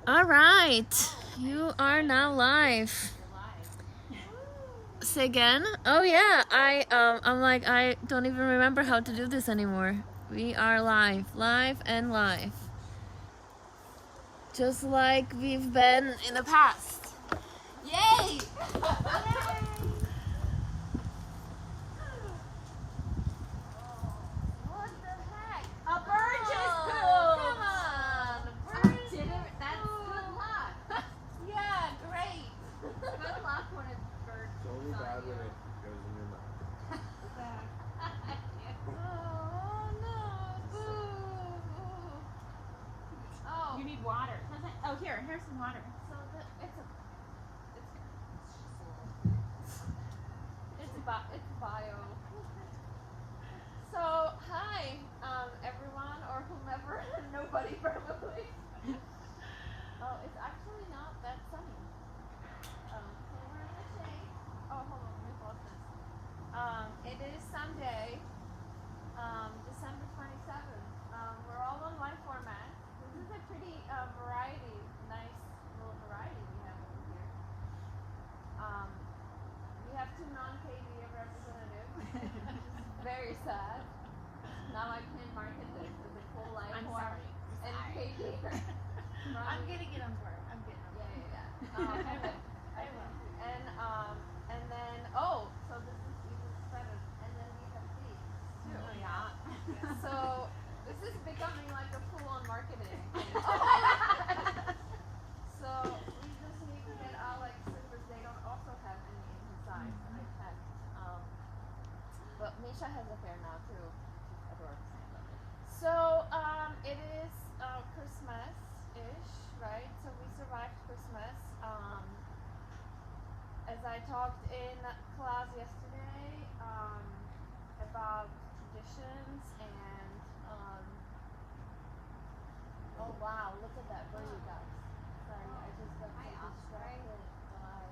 All right, you are now live. Say again? Oh yeah, I'm like I don't even remember how to do this anymore. We are live and live, just like we've been in the past. Yay! What the heck? A bird just Oh, pooped. come on, That's good luck. Yeah, great. Good luck when a bird It's only poops on bad you. when it goes in your mouth. Oh no! Boo! Oh, You need water. Here's some water. so it's bio. So hi, everyone or whomever, nobody probably. Oh, it's actually not that sunny. So we're in the shade. Oh, hold on, let me pause this. It is Sunday, December 27th. We're all on live format. This is a pretty nice little variety we have over here. We have two non-KDA representatives, which is very sad. Now I can't market this as a full life I'm form. sorry. And KD. I'm getting it on board. I'm getting it on board. Yeah. I will. And then so this is even better. And then we have these too. Oh, yeah. So this is becoming like a full-on marketing. So we just need to get our like slippers. They don't also have any inside. I checked. But Misha has a pair now too. She's adorable. So it is Christmas-ish, right? So we survived Christmas. As I talked in class yesterday about traditions and oh wow, look at that bird, you guys. Sorry, I just got so distracted by.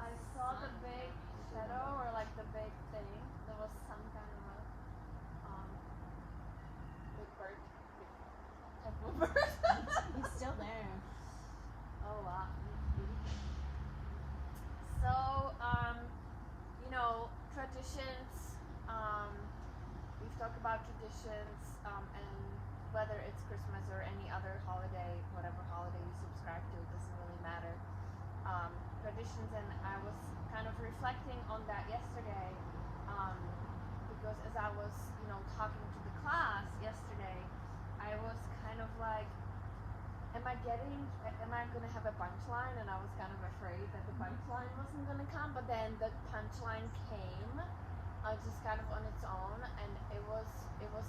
I saw the big shadow or like the big thing. There was some kind of a big bird. Temple bird. He's still there. Oh wow. So, traditions, we've talked about traditions, and whether it's Christmas or any other holiday, whatever holiday you subscribe to, it doesn't really matter. Traditions, and I was kind of reflecting on that yesterday, because as I was, talking to the class yesterday, I was kind of like, am I gonna have a punchline? And I was kind of afraid that the punchline wasn't gonna come, but then the punchline came, just kind of on its own, and it was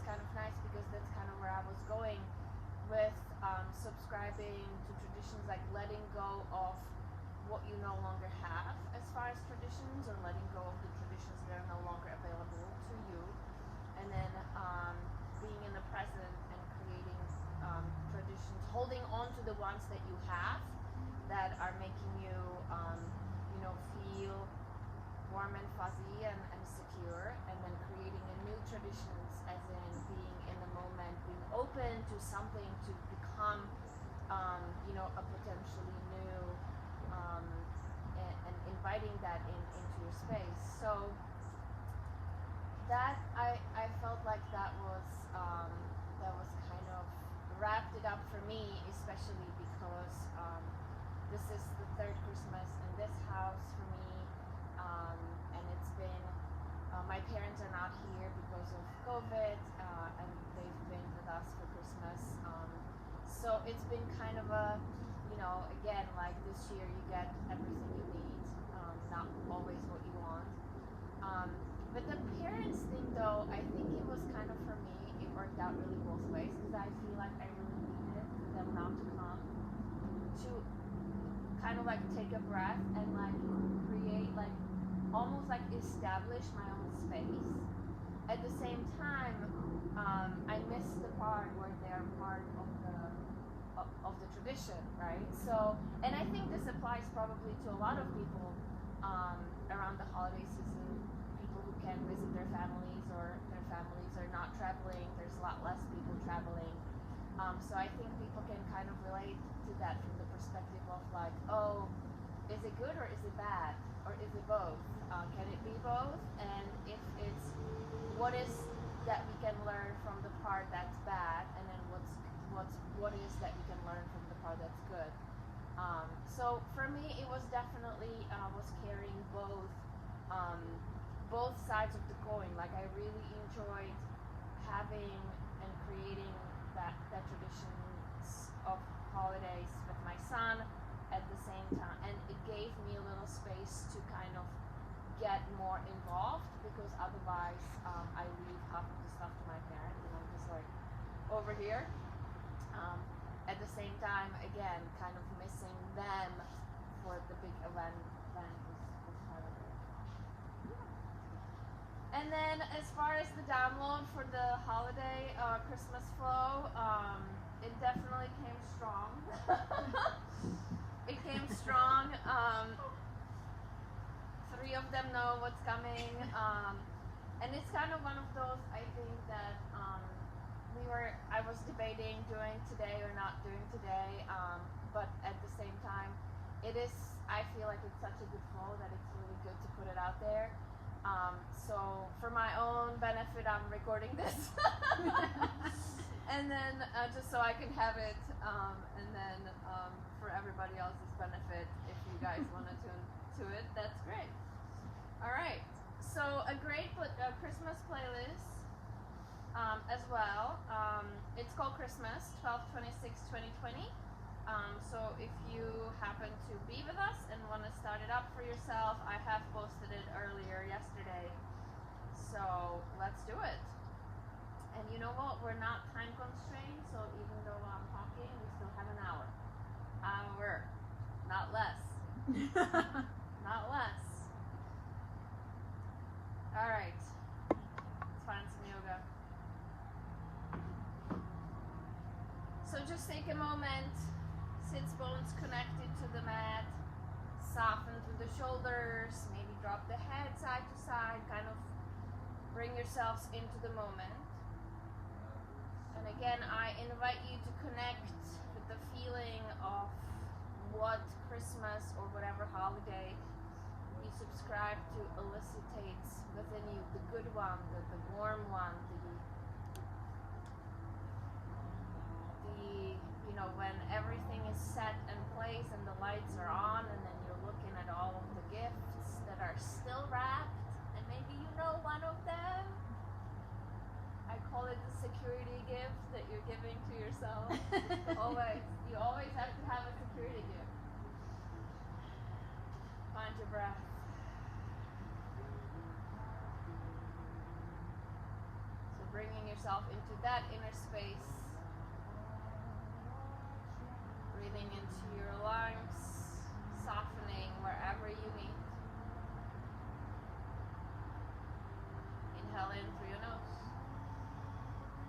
kind of nice because that's kind of where I was going with subscribing to traditions, like letting go of what you no longer have as far as traditions, or letting go of the traditions that are no longer available to you, and then being in the present and creating traditions, holding on to the ones that you have that are making you, feel warm and fuzzy and secure, and then creating a new traditions, as in being in the moment, being open to something to become, a potentially new, and inviting that into your space. So that I felt like that was kind of wrapped it up for me, especially because this is the third Christmas in this house for me, and it's been my parents are not here because of COVID, and they've been with us for Christmas, so it's been kind of a, again, like this year you get everything you need, not always what you want. But the parents thing, though, I think it was kind of, for me, it worked out really both ways, because I feel like I really needed for them now to come to kind of like take a breath and like create, like almost like establish my own space. At the same time, I missed the part where they're part of the tradition, right? So, and I think this applies probably to a lot of people around the holiday season. People who can visit their families, or their families are not traveling. There's a lot less people traveling. So I think people can kind of relate to that from the perspective of like, oh, is it good or is it bad? Or is it both? Can it be both? And if it's, what is that we can learn from the part that's bad, and then what is that we can learn from the part that's good? So for me, it was definitely was carrying both sides of the coin. Like I really enjoyed having and creating that traditions of holidays with my son at the same time, and it gave me a little space to kind of get more involved, because otherwise I leave half of the stuff to my parents and I'm just like over here. At the same time, again, kind of missing them for the big event was kind of weird. And then as far as the download for the holiday Christmas flow, it definitely came strong. It came strong. 3 of them know what's coming, and it's kind of one of those, I think, that I was debating doing today or not doing today, but at the same time, I feel like it's such a good flow that it's really good to put it out there. So for my own benefit, I'm recording this. And then just so I can have it, and then for everybody else's benefit, if you guys want to tune to it, that's great. All right, so a great Christmas playlist as well. It's called Christmas 12/26/2020. So if you happen to be with us and want to start it up for yourself, I have posted it earlier yesterday. So let's do it. And you know what? We're not time constrained, so even though I'm talking, we still have an hour. Not less. Not less. All right. Let's find some yoga. So just take a moment. Sits bones connected to the mat. Soften through the shoulders. Maybe drop the head side to side. Kind of bring yourselves into the moment. And again, I invite you to connect with the feeling of what Christmas or whatever holiday you subscribe to elicitates within you. The good one, the warm one, when everything is set in place and the lights are on, and then you're looking at all of the gifts that are still wrapped, and maybe you know one of them. I call it the security gift that you're giving to yourself. You always have to have a security gift. Find your breath. So bringing yourself into that inner space. Breathing into your lungs, softening wherever you need. Inhale in through your nose.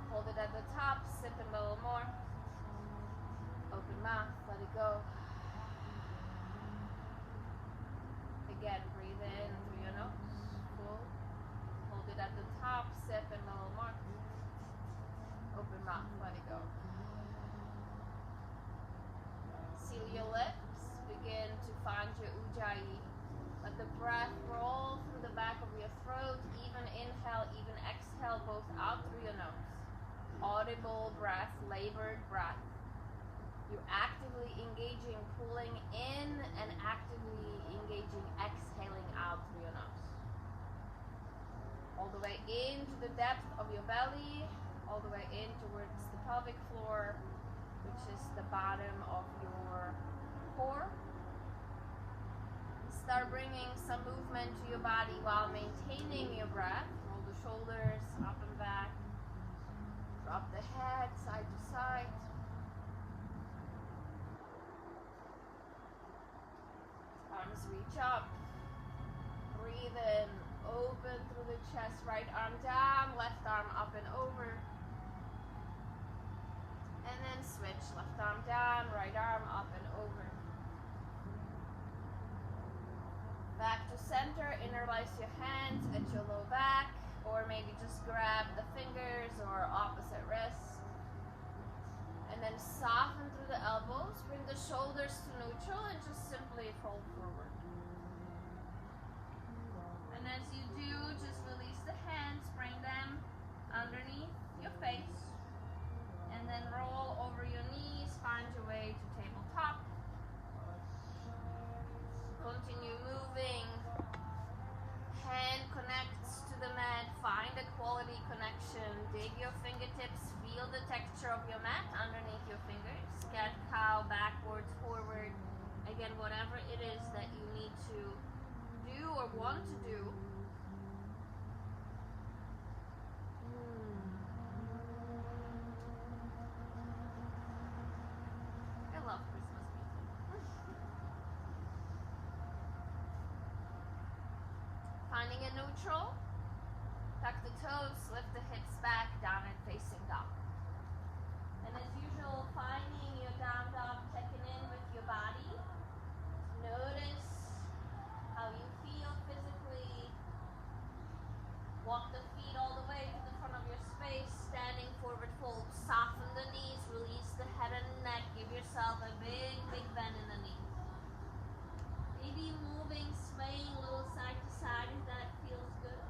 Hold it at the top, sip a little more. Open mouth, let it go. Again, breathe in through your nose. Full. Hold it at the top, sip a little more. Open mouth, let it go. Seal your lips, begin to find your ujjayi. Let the breath roll through the back of your throat, even inhale, even exhale, both out through your nose. Audible breath, labored breath. You're actively engaging, pulling in, and actively engaging, exhaling out through your nose. All the way into the depth of your belly, all the way in towards the pelvic floor, which is the bottom of your core. Start bringing some movement to your body while maintaining your breath. Roll the shoulders up and back. Drop the head side to side. Arms reach up. Breathe in. Open through the chest. Right arm down. Left arm up and over. And then switch. Left arm down. Right arm up and over. Back to center, interlace your hands at your low back, or maybe just grab the fingers or opposite wrists. And then soften through the elbows, bring the shoulders to neutral and just simply fold forward. And as you do, just release the hands, bring them underneath your face, and then roll over your knees, find your way to tabletop. Continue moving. Hand connects to the mat, find a quality connection, dig your fingertips, feel the texture of your mat underneath your fingers, cat cow, backwards, forward, again, whatever it is that you need to do or want to do. I love Christmas music. Finding a neutral, tuck the toes, lift the hips back, downward facing dog. And as usual, finding your down dog, checking in with your body. Notice how you feel physically. Walk the feet all the way to the front of your space, standing forward fold. Soften the knees, release the head and neck. Give yourself a big, big bend in the knees. Maybe moving, swaying a little side to side if that feels good.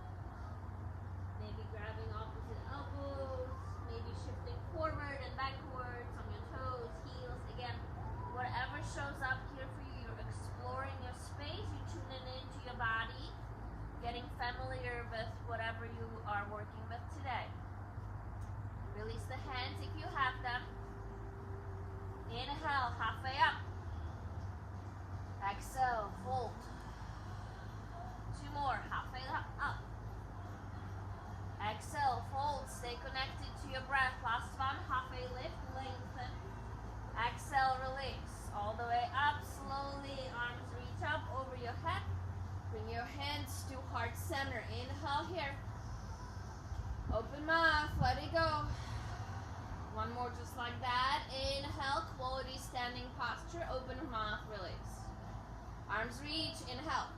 Maybe grabbing opposite elbows, maybe shifting forward and backwards on your toes, heels. Again, whatever shows up here for you, you're exploring your space, you're tuning into your body, getting familiar with whatever you are working with today. Release the hands if you have them. Inhale, halfway up. Exhale, fold. Two more, halfway up. Exhale, fold. Stay connected to your breath. Last one, halfway lift, lengthen. Exhale, release. All the way up, slowly. Arms reach up over your head. Bring your hands to heart center. Inhale here. Open mouth, let it go. One more just like that. Inhale, quality standing posture. Open mouth, release. Arms reach, inhale.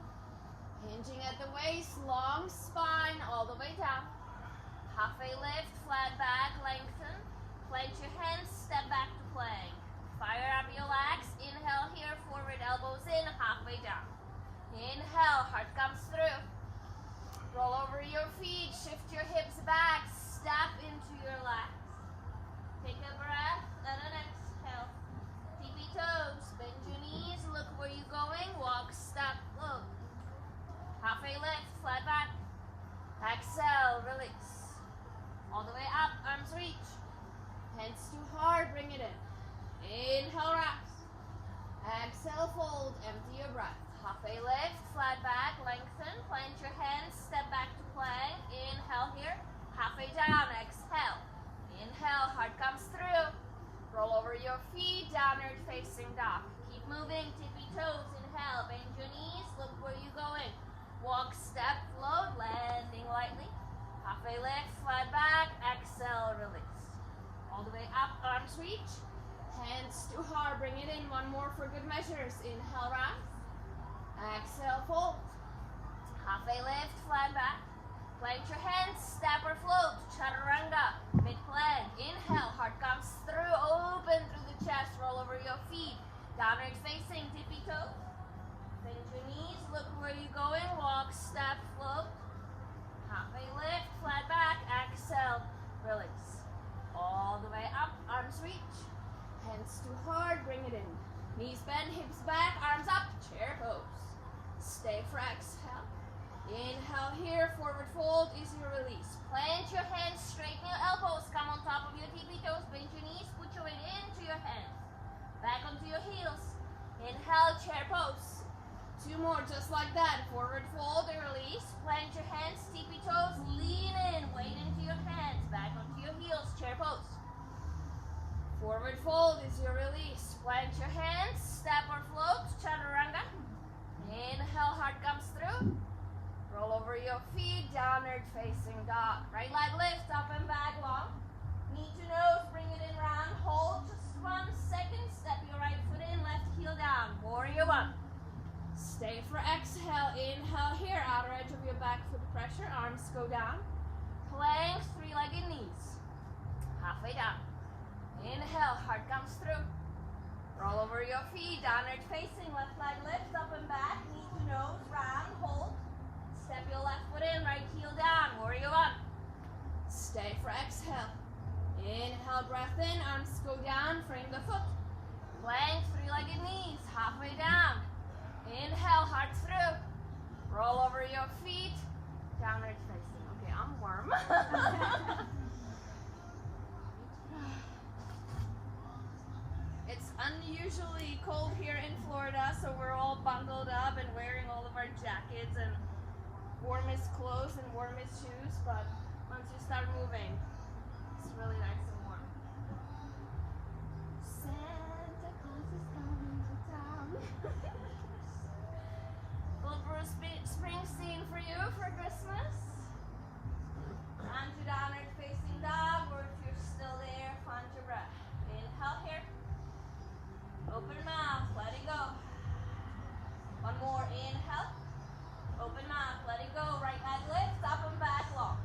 Hinging at the waist, long spine, all the way down. Halfway lift, flat back, lengthen. Plank your hands, step back to plank. Fire up your legs. Inhale here, forward elbows in, halfway down. Inhale, heart comes through. Roll over your feet, shift your hips back, step into your legs. Take a breath and an exhale. Tippy toes, bend your knees, look where you're going, walk, step, look. Halfway lift, flat back. Exhale, release. All the way up, arms reach. Hands too hard, bring it in. Inhale, rise. Exhale, fold, empty your breath. Halfway lift, flat back, lengthen. Plant your hands, step back to plank. Inhale here, halfway down, exhale. Inhale, heart comes through. Roll over your feet, downward facing dog. Keep moving, tippy toes, inhale. Bend your knees, look where you're going. Walk, step, float, landing lightly. Halfway lift, flat back, exhale, release. All the way up, arms reach. Hands too hard, bring it in. One more for good measures. Inhale, rise. Exhale, fold. Halfway lift, flat back. Plank your hands, step or float. Chaturanga, mid-plank. Inhale, heart comes through, open through the chest. Roll over your feet. Downward facing, tippy toes. Bend your knees, look where you're going. Walk, step, float. Halfway lift, flat back. Exhale, release. All the way up, arms reach. Hands too hard, bring it in. Knees bend, hips back, arms up, chair pose. Stay for exhale. Inhale here, forward fold is your release. Plant your hands, straighten your elbows, come on top of your tippy toes, bend your knees, put your weight into your hands. Back onto your heels. Inhale, chair pose. Two more just like that. Forward fold and release. Plant your hands, tippy toes, lean in, weight into your hands. Back onto your heels, chair pose. Forward fold is your release. Plant your hands, step or float, chaturanga. Inhale, heart comes through. Roll over your feet, downward facing dog. Right leg lift, up and back long. Knee to nose, bring it in round. Hold just 1 second. Step your right foot in, left heel down. Warrior one. Stay for exhale. Inhale here, outer edge of your back foot pressure. Arms go down. Plank, three-legged knees. Halfway down. Inhale, heart comes through. Roll over your feet, downward facing, left leg lifts up and back, knee to nose, round, hold. Step your left foot in, right heel down, warrior one. Stay for exhale. Inhale, breath in, arms go down, frame the foot. Plank, three-legged knees, halfway down. Inhale, heart through. Roll over your feet, downward facing. Okay, I'm warm. It's unusually cold here in Florida, so we're all bundled up and wearing all of our jackets and warmest clothes and warmest shoes, but once you start moving, it's really nice and warm. Santa Claus is coming to town. Little Bruce Springsteen for you for Christmas. Onto downward facing dog, or if you're still there, find your breath. Inhale here. Open mouth, let it go. One more, inhale. Open mouth, let it go. Right leg lifts, up and back long.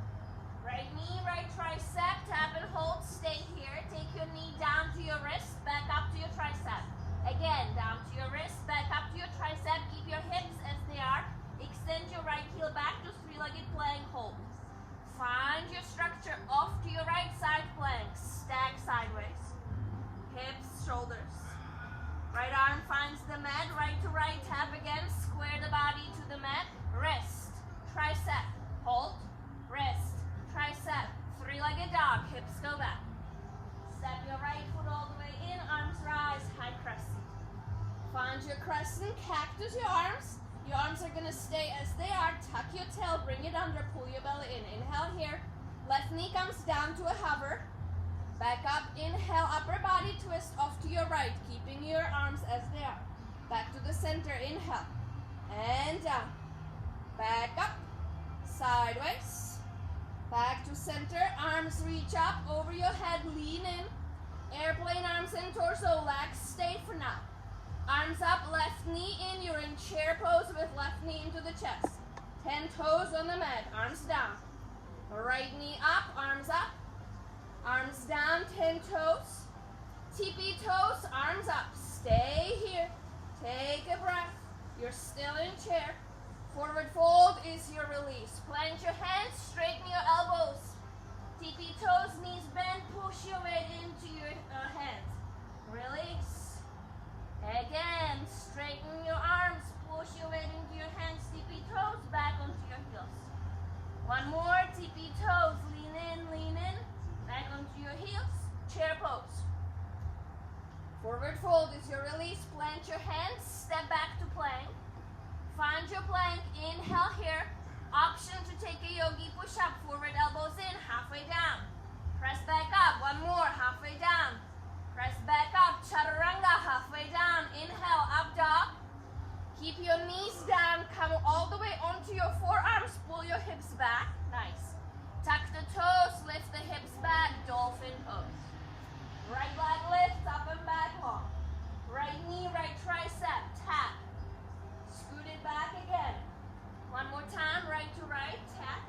Right knee, right tricep, tap and hold, stay here. Take your knee down to your wrist, back up to your tricep. Again, down to your wrist, back up to your tricep. Keep your hips as they are. Extend your right heel back to three-legged plank hold. Find your structure off to your right side plank. Stack sideways. Hips, shoulders. Right arm finds the mat, right to right, tap again, square the body to the mat, wrist, tricep, hold, wrist, tricep, three-legged dog, hips go back. Step your right foot all the way in, arms rise, high crescent. Find your crescent, cactus your arms are gonna stay as they are, tuck your tail, bring it under, pull your belly in. Inhale here, left knee comes down to a hover. Back up, inhale, upper body twist off to your right, keeping your arms as they are. Back to the center, inhale, and down. Back up, sideways. Back to center, arms reach up, over your head, lean in. Airplane arms and torso, legs stay for now. Arms up, left knee in, you're in chair pose with left knee into the chest. 10 toes on the mat, arms down. Right knee up, arms up. Arms down, 10 toes. Tippy toes, arms up. Stay here. Take a breath. You're still in chair. Forward fold is your release. Plant your hands, straighten your elbows. Tippy toes, knees bend, push your weight into your hands. Release. Again, straighten your arms, push your weight into your hands. Tippy toes, back onto your heels. One more, tippy toes, lean in. Back onto your heels, chair pose. Forward fold is your release. Plant your hands, step back to plank. Find your plank, inhale here. Option to take a yogi push-up, forward elbows in, halfway down. Press back up, one more, halfway down. Press back up, chaturanga, halfway down. Inhale, up dog. Keep your knees down, come all the way onto your forearms, pull your hips back. Nice. Tuck the toes, lift the hips back, dolphin pose. Right leg lifts, up and back long. Right knee, right tricep, tap. Scoot it back again. One more time, right to right, tap.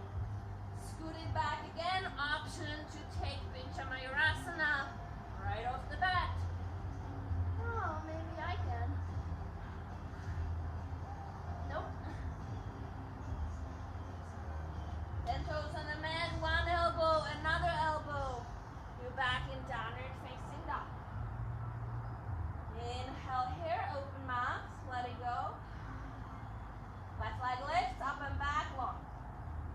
Scoot it back again, option to take Pincha Mayurasana right off the bat. Oh, maybe I can. Nope. 10 toes on the mat, one elbow, another elbow. You're back in downward facing dog. Inhale here, open mouth, let it go. Left leg lifts, up and back long.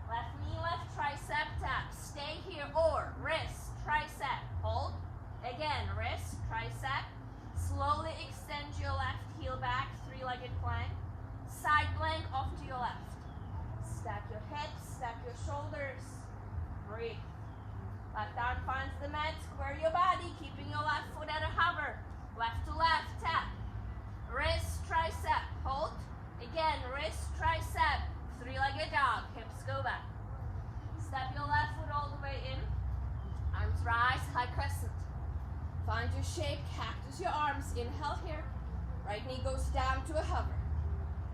Left knee, left tricep tap. Stay here, or wrist, tricep, hold. Again, wrist, tricep. Slowly extend your left heel back, three-legged plank. Side plank off to your left. Stack your hips, stack your shoulders. Breathe. Left arm finds the mat, square your body, keeping your left foot at a hover. Left to left, tap. Wrist, tricep, hold. Again, wrist, tricep, three-legged dog, hips go back. Step your left foot all the way in. Arms rise, high crescent. Find your shape, cactus your arms. Inhale here. Right knee goes down to a hover.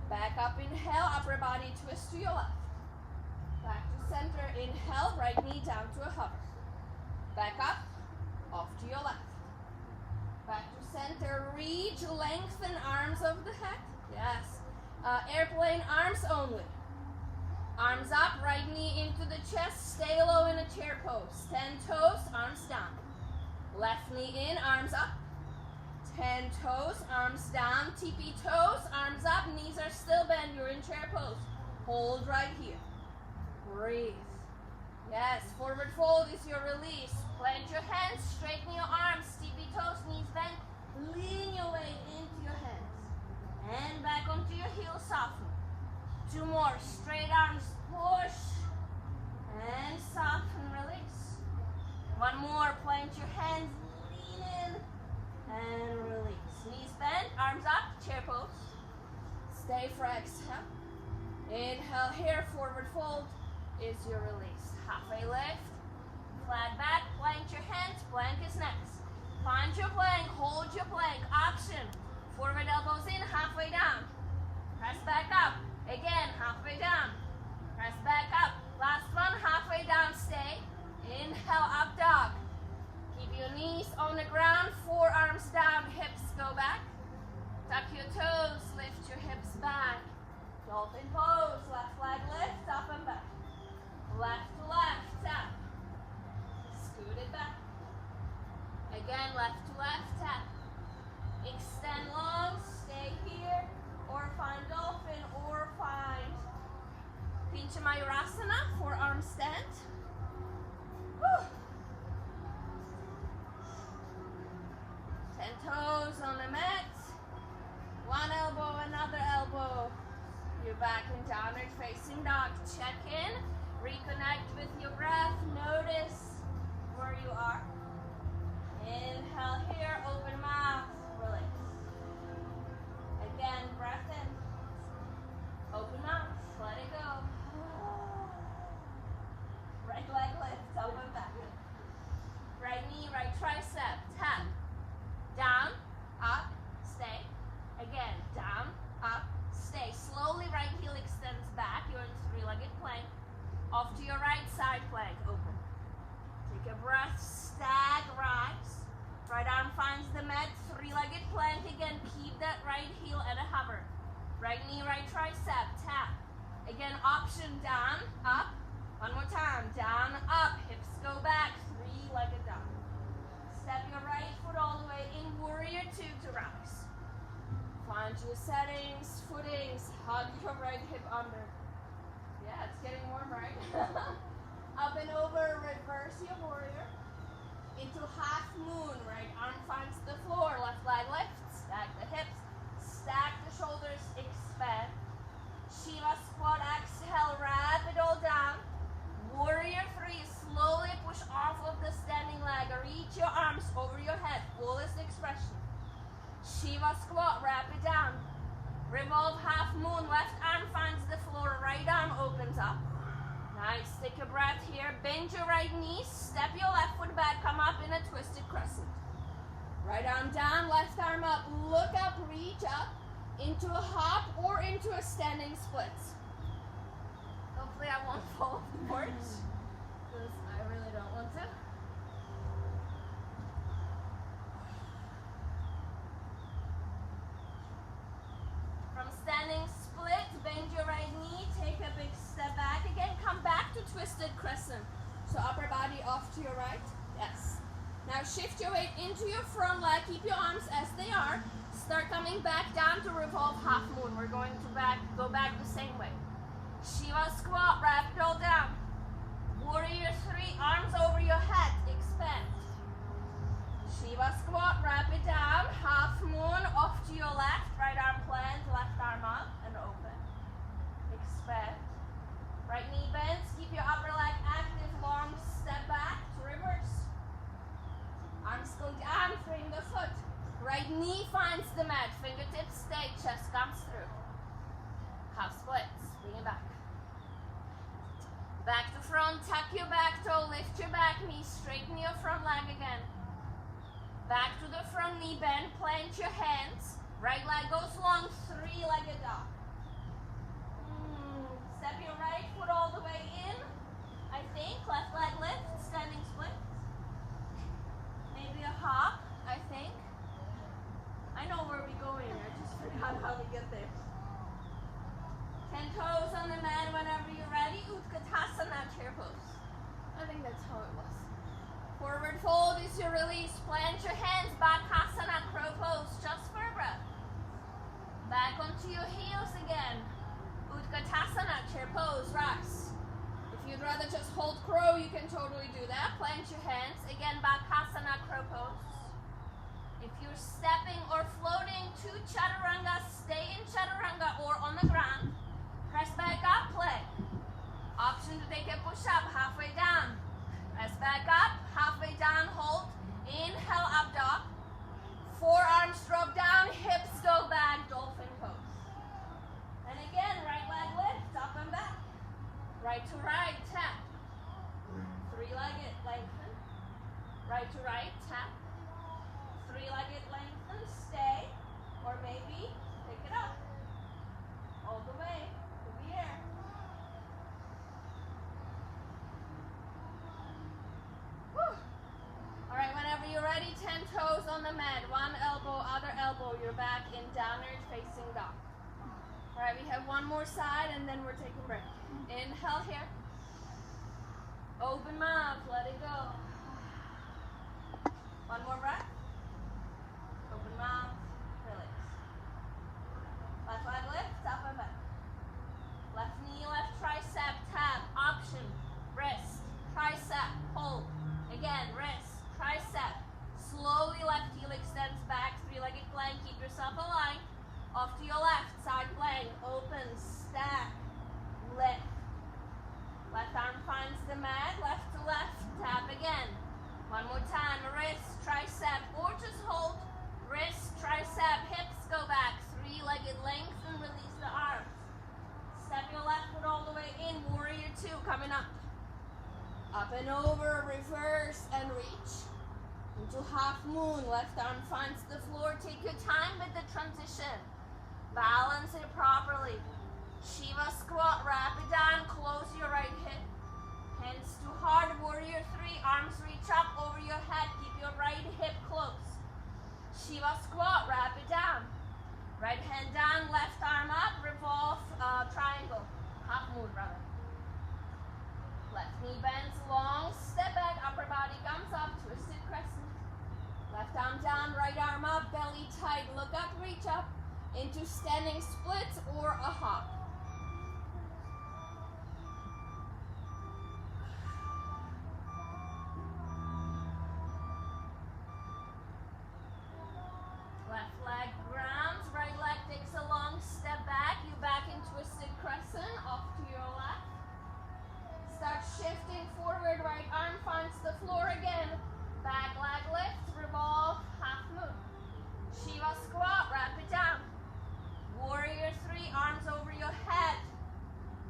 Back up, inhale, upper body twist to your left. Back to center, inhale, right knee down to a hover. Back up, off to your left. reach, lengthen arms of the head. Yes. Airplane arms only. Arms up, right knee into the chest, stay low in a chair pose. 10 toes, arms down. Left knee in, arms up. 10 toes, arms down. TP toes, arms up, knees are still bent. You're in chair pose. Hold right here. Breathe. Yes, forward fold is your release. Plant your hands, straighten your arms, TP toes, knees bent. Lean your weight into your hands. And back onto your heels, soften. 2 more, straight arms, push. And soften, release. 1 more, plant your hands, lean in. And release. Knees bent, arms up, chair pose. Stay for exhale. Inhale here, forward fold is your release. Halfway lift, flat back, plant your hands, plank is next. Find your plank, hold your plank, option. Forward elbows in, halfway down. Press back up, again, halfway down. Press back up, last one, halfway down, stay. Inhale, up dog. Keep your knees on the ground, forearms down, hips go back. Tuck your toes, lift your hips back. Dolphin pose, left leg lift, up and back. Left to left, tap. Scoot it back. Again, left to left, tap. Extend long, stay here, or find dolphin, or find Pincha Mayurasana, forearm stand. Whew. 10 toes on the mat. 1 elbow, another elbow. You're back in downward facing dog. Check in, reconnect with your breath. Notice where you are. Inhale here, open mouth, release. Again, breath in. Open mouth, let it go. Right leg lifts, up and back. Right knee, right tricep, tap. Down, up, stay. Again, down, up, stay. Slowly right heel extends back. You're in 3-legged plank. Off to your right side plank, open. Take a breath, stag, rise. Right arm finds the mat, 3-legged plank again. Keep that right heel at a hover. Right knee, right tricep, tap. Again, option down, up. 1 more time, down, up. Hips go back, 3-legged dog. Step your right foot all the way in, warrior 2 to rise. Find your settings, footings, hug your right hip under. Yeah, it's getting warm, right? Up and over, reverse your warrior. Into half moon, right arm finds the floor, left leg lifts, stack the hips, stack the shoulders, expand. Shiva squat, exhale, wrap it all down. Warrior 3, slowly push off of the standing leg, reach your arms over your head, fullest expression. Shiva squat, wrap it down. Revolve half moon, left arm finds the floor, right arm opens up. Nice, take a breath here, bend your right knee, step your left foot back, come up in a twisted crescent. Right arm down, left arm up, look up, reach up, into a hop or into a standing split. Hopefully I won't fall off the porch, because I really don't want to. From standing split, bend your right knee, take a big step back. Again, come back to twisted crescent. So upper body off to your right. Yes. Now shift your weight into your front leg. Keep your arms as they are. Start coming back down to revolve half moon. We're going to go back the same way. Shiva squat, wrap it all down. Warrior 3, arms over your head, expand. Shiva squat, wrap it down. Half moon, off to your left. Right arm plant, left arm up and open. Expand. Right knee bends, keep your upper leg active, long step back to reverse. Arms go down, frame the foot. Right knee finds the mat, fingertips stay, chest comes through. Half splits, bring it back. Back to front, tuck your back toe, lift your back knee, straighten your front leg again. Back to the front knee bend, plant your hands. Right leg goes long, 3-legged dog. Step your right foot all the way in. I think, left leg lift, standing split. Maybe a hop, I think. I know release, plant your hands, Bakasana, crow pose, just for a breath. Back onto your heels again. Utkatasana, chair pose, rise. If you'd rather just hold crow, you can totally do that. Plant your hands, again, Bakasana, crow pose. If you're stepping or floating to chaturanga, stay in chaturanga or on the ground. Press back up, plank. Option to take a push-up halfway down. Press back up, halfway down, hold. Inhale, up dog. Forearms drop down, hips go back, dolphin pose. And again, right leg lift, up and back. Right to right, tap. Three-legged, lengthen. Right to right, tap. Three-legged, lengthen, stay. Or maybe pick it up. All the way to the air. Whew. All right, whenever you're ready, 10 toes on the mat. One elbow, other elbow. You're back in downward facing dog. All right, we have one more side and then we're taking a break. Inhale here. Open mouth, let it go. One more breath. Open mouth, release. Left leg lift, up and back. Left knee, left tricep, tap, option, wrist, tricep, hold. Again, wrist, tricep. Slowly left heel extends back, three-legged plank, keep yourself aligned. Off to your left, side plank, open, stack, lift. Left arm finds the mat, left to left, tap again. One more time, wrist, tricep, or just hold. Wrist, tricep, hips go back, three-legged lengthen, release the arms. Step your left foot all the way in, warrior two, coming up. Up and over, reverse and reach. Into half moon, left arm finds the floor. Take your time with the transition. Balance it properly. Shiva squat, wrap it down, close your right hip. Hands to heart, warrior three, arms reach up over your head, keep your right hip close. Shiva squat, wrap it down. Right hand down, left arm up, revolve, triangle. Half moon rather. Left knee bends long, step back, upper body comes up, twisted crescent. Left arm down, right arm up, belly tight, look up, reach up, into standing splits or a hop. Left leg grounds, right leg takes a long step back, you back in twisted crescent, off to your left. Start shifting forward, right arm finds the floor again. Back leg lift, revolve, half moon. Shiva squat, wrap it down. Warrior three, arms over your head.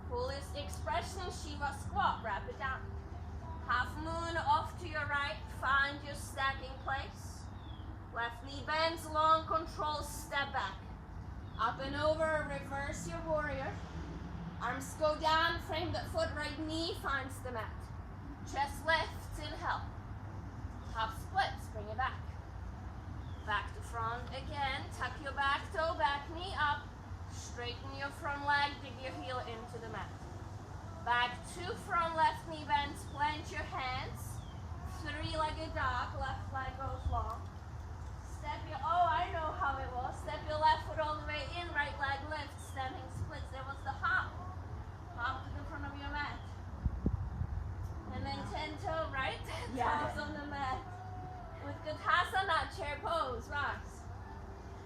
Fullest expression, Shiva squat, wrap it down. Half moon off to your right, find your stacking place. Left knee bends, long control, step back. Up and over, reverse your warrior. Arms go down, frame the foot, right knee finds the mat. Chest lifts, inhale. Half splits, bring it back. Back to front again, tuck your back toe, back knee up. Straighten your front leg, dig your heel into the mat. Back to front, left knee bends, plant your hands. Three-legged dog, left leg goes long. Step your, oh I know how it was. Step your left foot all the way in, right leg lift, standing splits. There was the hop. Hop to the front of your mat. And then 10 toe, right? 10 toes on the mat. With Utkatasana, chair pose, rise.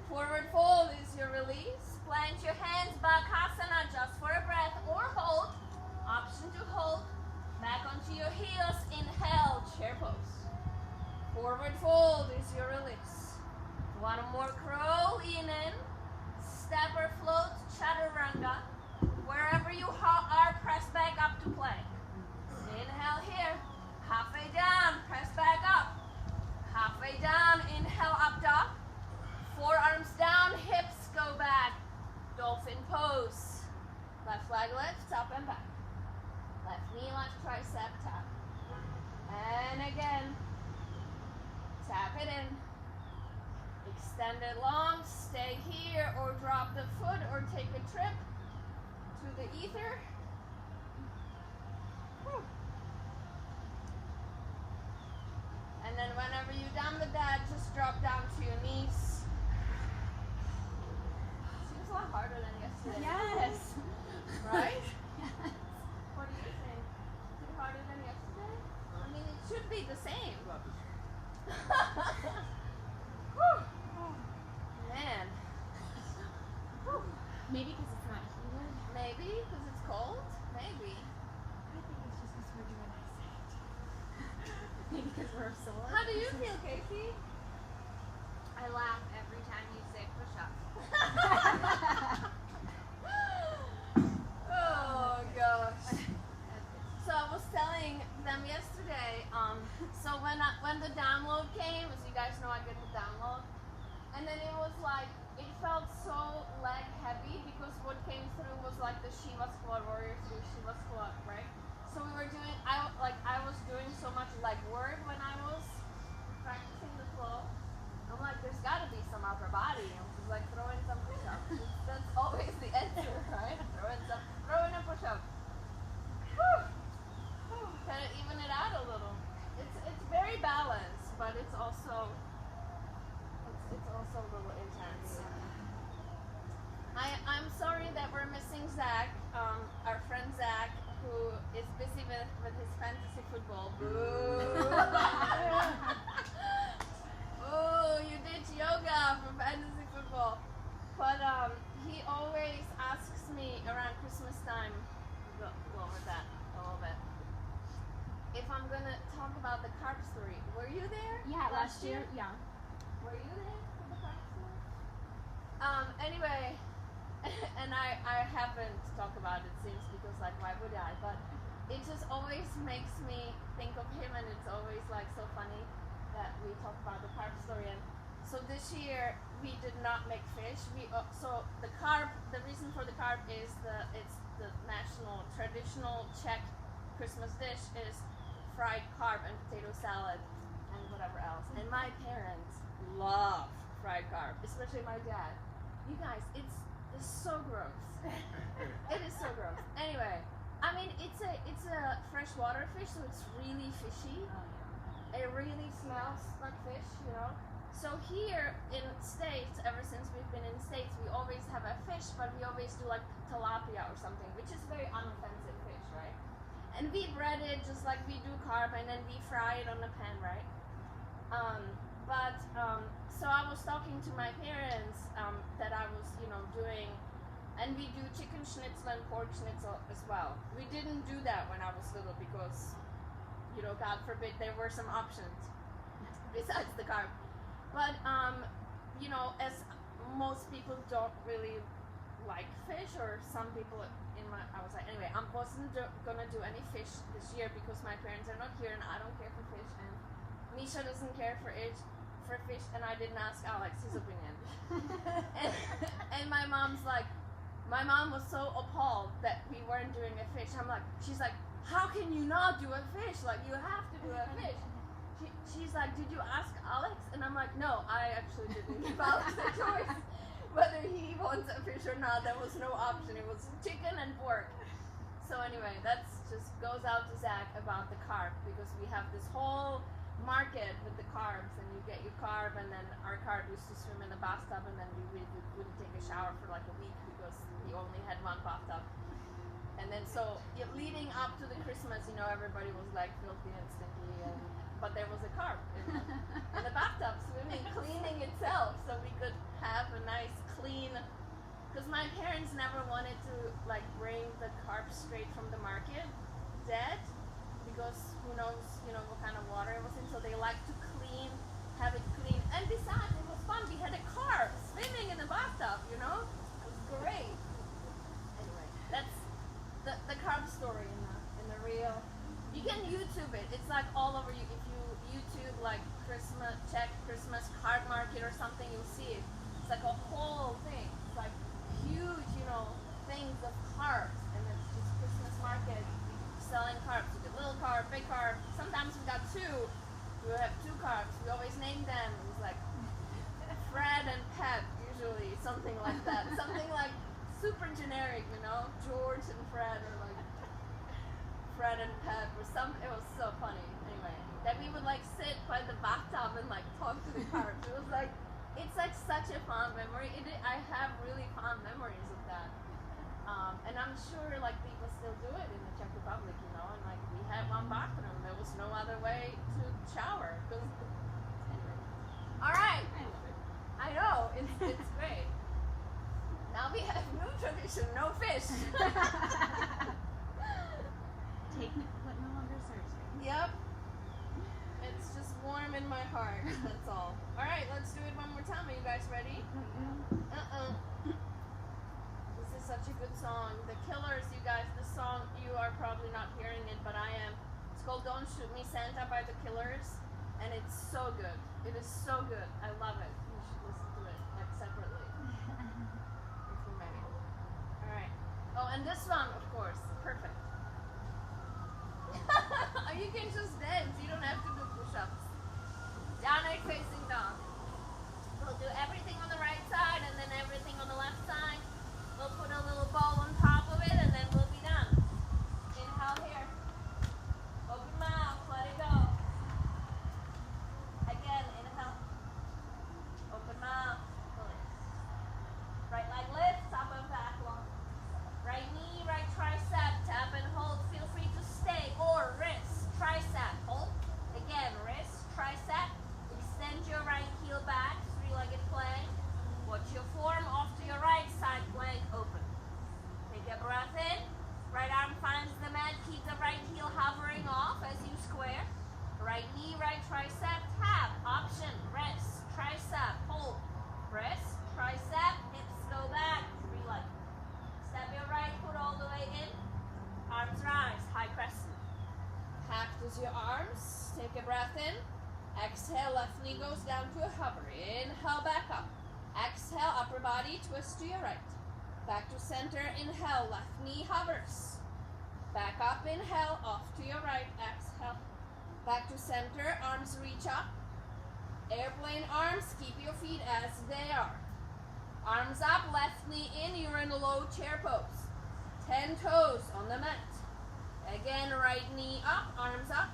Forward fold is your release. Plant your hands, Bakasana, just for a breath, or hold. Option to hold. Back onto your heels, inhale, chair pose. Forward fold is your release. One more crow, lean in. Step or float, chaturanga. Wherever you are, press back up to plank. Inhale here. Halfway down, press back up. Halfway down, inhale, up dog. Forearms down, hips go back. Dolphin pose. Left leg lifts, up and back. Left knee, left tricep, tap. And again. Tap it in. Extend it long, stay here, or drop the foot, or take a trip to the ether. Whew. And then whenever you're just drop down to your knees. Seems a lot harder than yesterday. Yes. Right? Yes. What do you think? Is it harder than yesterday? I mean, it should be the same. About this. Whew. Man. Whew. Maybe because it's not heated. Maybe because it's cold. Maybe. I think it's just because we're doing eyesight. Maybe because we're sore. How do you feel, Casey? I laugh every time you say push-up. Oh gosh. So I was telling them yesterday. So when the download came, as you guys know, I get the download, and then it was like it felt so leg heavy because what came through was like the Shiva squat, warrior through Shiva squat, right? So we were doing. I was doing so much leg work when I was practicing the flow. I'm like, there's got to be some upper body. I'm just like throwing some push-ups. That's always the answer, right? Throwing a push-up. Kind of even it out a little. It's very balanced, but it's also a little intense. I'm sorry that we're missing Zach, our friend Zach, who is busy with his fantasy football. Boo! Oh, you ditch yoga for fantasy football. But he always asks me around Christmas time, go over that a little bit, if I'm gonna talk about the carb story. Were you there? Yeah, last year. Yeah. Were you there for the carb story? Anyway, and I haven't talked about it since because like why would I? But it just always makes me think of him, and it's always like so funny that we talk about the carb story. And so this year we did not make fish. So the carb, the reason for the carb is it's the national traditional Czech Christmas dish is fried carb and potato salad and whatever else. And my parents love fried carb, especially my dad. You guys, it's so gross. It is so gross. Anyway, I mean it's a freshwater fish, so it's really fishy. It really smells like fish, you know. So here in States, ever since we've been in States, we always have a fish, but we always do like tilapia or something, which is very unoffensive fish, right? And we bread it just like we do carb, and then we fry it on the pan, right? So I was talking to my parents that I was, you know, doing, and we do chicken schnitzel and pork schnitzel as well. We didn't do that when I was little because, you know, God forbid, there were some options besides the carb. But, you know, as most people don't really like fish, or some people I was like, anyway, I wasn't gonna do any fish this year because my parents are not here and I don't care for fish, and Misha doesn't care for fish, and I didn't ask Alex his opinion. and my mom was so appalled that we weren't doing a fish. She's like, how can you not do a fish? Like, you have to do a fish. She's like, did you ask Alex? And I'm like, no, I actually didn't give Alex a choice whether he wants a fish or not. There was no option. It was chicken and pork. So anyway, that's just goes out to Zach about the carb, because we have this whole market with the carbs, and you get your carb, and then our carb used to swim in the bathtub, and then we wouldn't take a shower for like a week because he only had one bathtub. And then so leading up to the Christmas, you know, everybody was like filthy and stinky, but there was a carb in the bathtub swimming, cleaning itself, so we could have a nice clean. Because my parents never wanted to like bring the carbs straight from the market, dead, because who knows, you know, what kind of water it was in. So they like to have it clean. And besides, it was fun. We had a carb swimming in the bathtub, you know. It was great. Anyway, that's the carb story in the real. You can YouTube it. It's like all over you. If you YouTube like Czech Christmas carb market or something, you'll see it. It's like a whole thing. It's like huge, you know, things of carbs, and it's just Christmas market selling carbs. You get little carb, big carb. Sometimes we got two. We have two carbs. We always name them. It was like Fred and Pep, usually something like that. Something like super generic, you know, George and Fred, or like Fred and pep or something. It was so funny. Anyway, then we would like sit by the bathtub and like talk to the carps. It was like, it's like such a fond memory. I have really fond memories of that. And I'm sure like people still do it in the Czech Republic, you know. And like we had one bathroom. There was no other way to shower. Anyway. All right. I love it. I know, it's great. Now we have new tradition, no fish. Take what no longer serves you. Yep. It's just warm in my heart, that's all. Alright, let's do it one more time. Are you guys ready? This is such a good song. The Killers, you guys, the song, you are probably not hearing it, but I am. It's called Don't Shoot Me Santa by the Killers, and it's so good. It is so good. I love it. You should listen to it like separately. If you may. Alright. Oh, and this one, of course. Perfect. You can just dance. You don't have to do push-ups. Downward facing dog. We'll do everything on the right side and then everything on the left side. We'll put a little ball on top of it and then we'll be done. Inhale here. Open mouth. Let it go. Again, inhale. Open mouth. Release. Right leg lifts, up and back long. Right knee, right tricep, tap and hold. Feel free to stay. Or wrist, tricep, hold. Again, wrist, tricep. Extend your right heel back, three-legged plank. Watch your form off to your right side, plank open. Take a breath in. Right arm finds the mat. Keep the right heel hovering off as you square. Right knee, right tricep, tap. Option, wrist, tricep, hold. Wrist, tricep, hips go back, three-legged. Step your right foot all the way in. Arms rise, high crescent. Cactus your arms. Take a breath in. Exhale, left knee goes down to a hover. Inhale, back up. Exhale, upper body, twist to your right. Back to center, inhale, left knee hovers. Back up, inhale, off to your right, exhale. Back to center, arms reach up. Airplane arms, keep your feet as they are. Arms up, left knee in, you're in a low chair pose. 10 toes on the mat. Again, right knee up, arms up.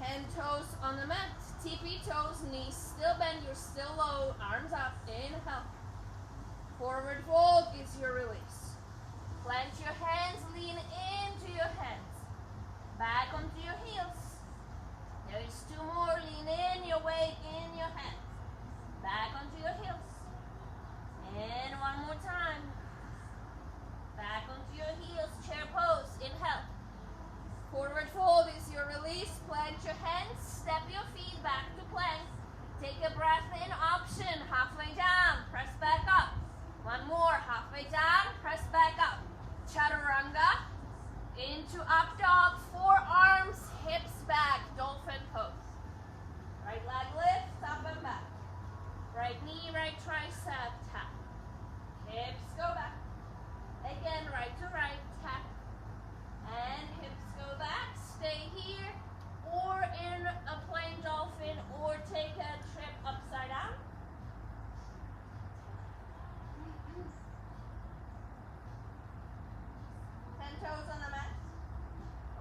10 toes on the mat. Tippy toes, knees still bent, you're still low, arms up, inhale. Forward fold is your release. Plant your hands, lean into your hands. Back onto your heels. There's two more, lean in your weight in your hands. Back onto your heels. And one more time. Back onto your heels, chair pose, inhale. Forward fold is your release. Plant your hands, step your feet back to plank. Take a breath in, option, halfway down, press back up. One more, halfway down, press back up. Chaturanga, into up dog, forearms, hips back, dolphin pose. Right leg lifts, up and back. Right knee, right tricep, tap. Hips go back. Again, right to right, tap. And hips go back. Stay here or in a plain dolphin or take a trip upside down. Toes on the mat.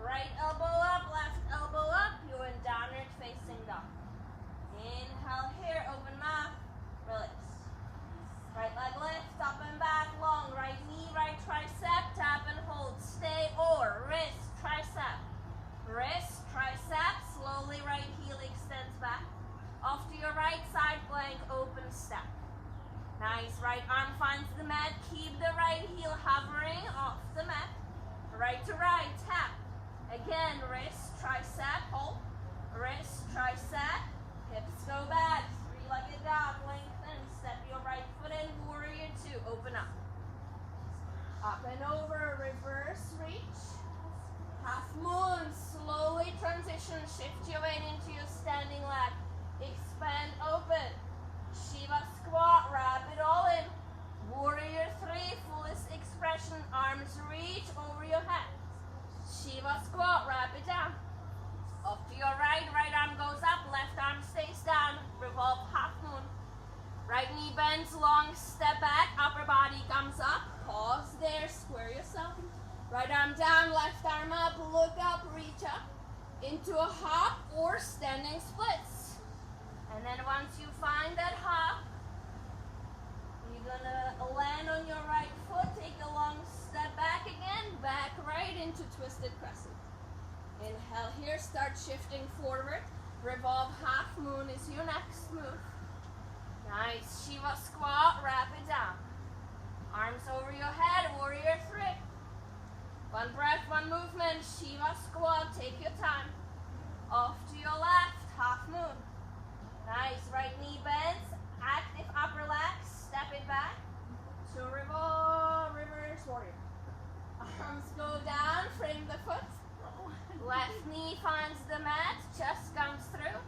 Right elbow up, left elbow up. You're in downward facing dog. Inhale here, open mouth, release. Right leg lift, up and back, long. Right knee, right tricep, tap and hold. Stay or wrist, tricep. Wrist, tricep, slowly right heel extends back. Off to your right side, plank, open step. Nice, right arm finds the mat. Keep the right heel hovering off the mat. Right to right, tap. Again, wrist, tricep, hold. Wrist, tricep, hips go back. Three-legged dog, lengthen. Step your right foot in, warrior two, open up. Up and over, reverse reach. Half moon, slowly transition. Shift your weight into your standing leg. Expand, open. Shiva squat, wrap it all in. Warrior three, fullest expression, arms reach over your head. Shiva squat, wrap it down. Off to your right, right arm goes up, left arm stays down. Revolve half moon. Right knee bends, long step back, upper body comes up. Pause there, square yourself. Right arm down, left arm up, look up, reach more standing splits. And then once you find that hop, you're gonna land on your right foot, take a long step back again, back right into twisted crescent. Inhale here, start shifting forward. Revolve half moon is your next move. Nice, Shiva squat, wrap it down. Arms over your head, warrior three. One breath, one movement, Shiva squat, take your time. Off to your left, half moon. Nice, right knee bends, active upper leg, step it back. To reverse warrior. Arms go down, frame the foot. Left knee finds the mat, chest comes through.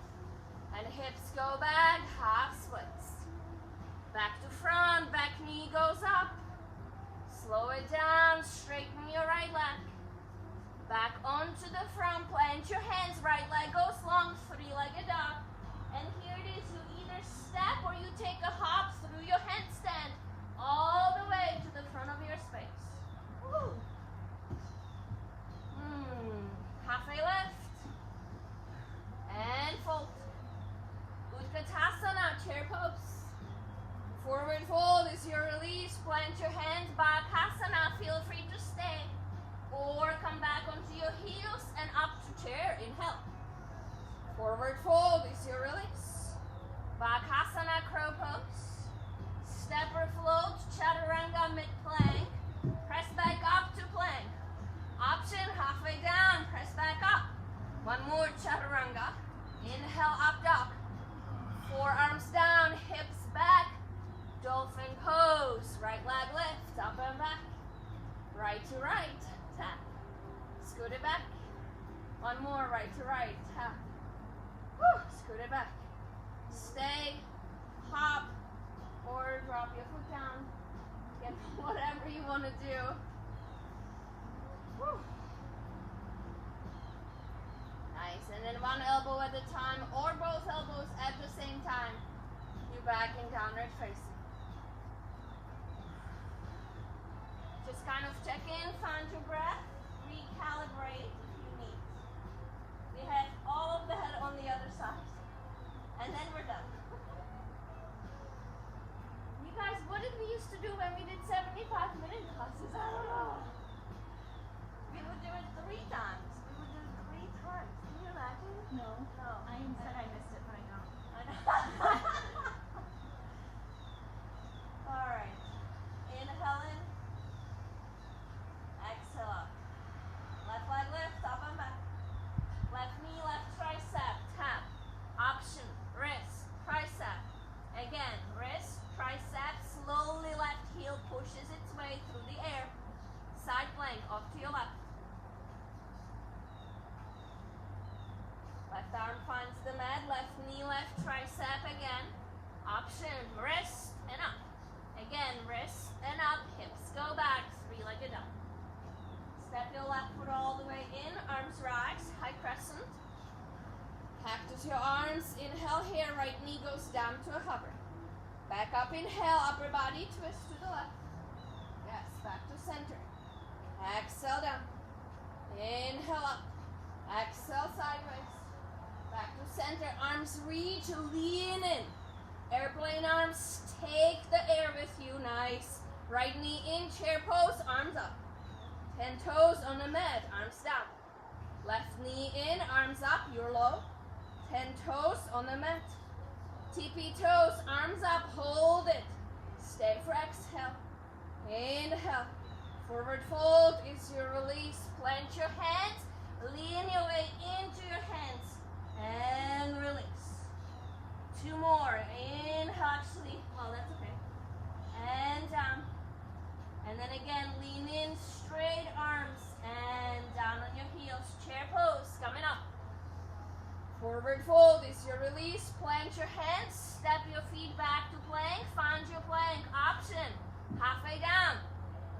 And hips go back, half splits. Back to front, back knee goes up. Slow it down, straighten your right leg. Back onto the front, plant your hands, right leg goes long, three-legged dog. And here it is, you either step or you take a hop through your handstand all the way to the front of your space. Woo. Halfway left. And fold. Utkatasana, chair pose. Forward fold is your release. Plant your hands, Bakasana. Feel free to stay. Or come back onto your heels and up to chair. Inhale. Forward fold is your release. Bakasana, crow pose. Stepper float, chaturanga, mid-plank. Press back up to plank. Option, halfway down, press back up. One more chaturanga. Inhale, up dog. Forearms down, hips back. Dolphin pose. Right leg lift, up and back. Right to right, tap. Scoot it back. One more, right to right, tap. Whew, scoot it back. Stay, hop, or drop your foot down. Get whatever you want to do. Whew. Nice, and then one elbow at a time or both elbows at the same time. You're back in downward facing. Just kind of check in, find your breath, recalibrate if you need. We have all of the head on the other side. And then we're done. You guys, what did we used to do when we did 75-minute classes? I don't know. We would do it 3 times. We would do it 3 times. Can you imagine? No. No. I said I missed it, but I don't. I know. All right. Inhale in. Exhale up. Left leg lift, up and back. Left knee, left tricep, tap. Option, wrist, tricep. Again, wrist, tricep, slowly left heel pushes its way through the air. Side plank, off to your left. Left arm finds the mat, left knee, left tricep again. Option, wrist and up. Again, wrist and up, hips go back, 3-legged up. Step your left foot all the way in, arms rise, high crescent. Cactus your arms, inhale here, right knee goes down to a hover. Back up, inhale, upper body twist to the left. Yes, back to center. Exhale down. Inhale up. Exhale sideways. Back to center, arms reach, lean in. Airplane arms, take the air with you, nice. Right knee in, chair pose, arms up. 10 toes on the mat, arms down. Left knee in, arms up, you're low. 10 toes on the mat. TP toes, arms up, hold it. Stay for exhale. Inhale. Forward fold is your release. Plant your hands, lean your way into your hands. And release. 2 more. Inhale, actually, well, that's okay. And down. And then again, lean in, straight arms, and down on your heels. Chair pose, coming up. Forward fold is your release. Plant your hands, step your feet back to plank. Find your plank option. Halfway down.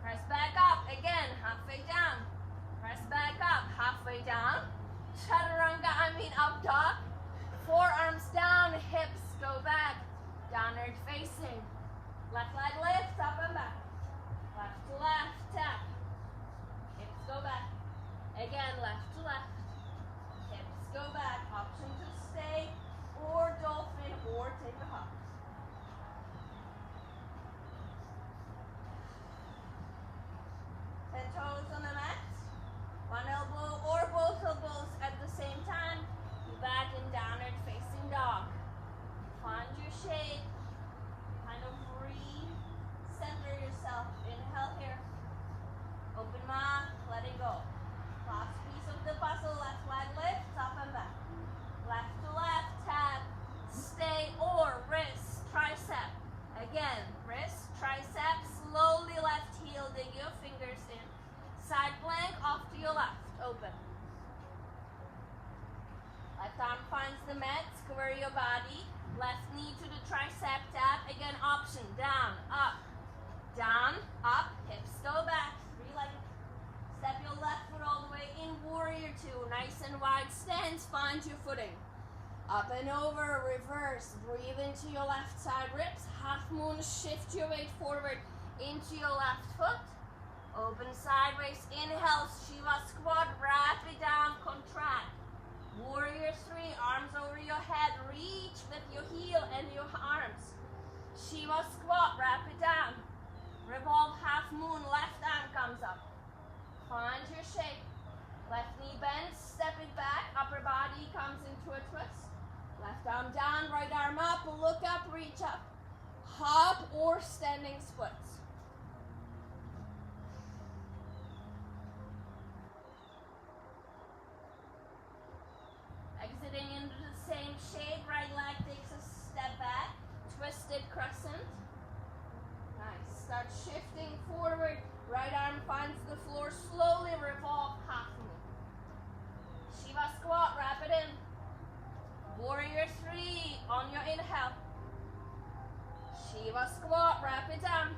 Press back up. Again, halfway down. Press back up. Halfway down. Chaturanga, up dog. Forearms down, hips go back. Downward facing. Left leg lift, up and back. Left to left, tap. Hips go back. Again, left to left. Hips go back. Option to stay or dolphin or take a hop. 10 toes on the mat. One elbow or both elbows at the same time. Back in downward facing dog. Find your shape. Kind of re-center yourself. Inhale here. Open mouth, letting go. Last piece of the puzzle, left leg lifts up and back. Left to left, tap, stay, or wrist, tricep. Again, wrist, tricep, slowly left heel, dig your fingers in. Side plank off to your left, open. Left arm finds the mat, square your body. Left knee to the tricep, tap. Again, option, down, up, hips go back, three-legged. Step your left foot all the way in, warrior two. Nice and wide stance, find your footing. Up and over, reverse, breathe into your left side ribs. Half moon, shift your weight forward into your left foot. Open sideways, inhale, Shiva squat, wrap it down, contract. Warrior three, arms over your head, reach with your heel and your arms. Shiva squat, wrap it down. Revolve half moon, left arm comes up. Find your shape. Left knee bends, step it back, upper body comes into a twist. Left arm down, right arm up, look up, reach up. Hop or standing splits. Exiting into the same shape, right leg takes a step back, twisted crescent. Nice, start shifting forward, right arm finds the floor, slowly revolve half moon. Shiva squat, wrap it in. Warrior three, on your inhale. Shiva squat, wrap it down.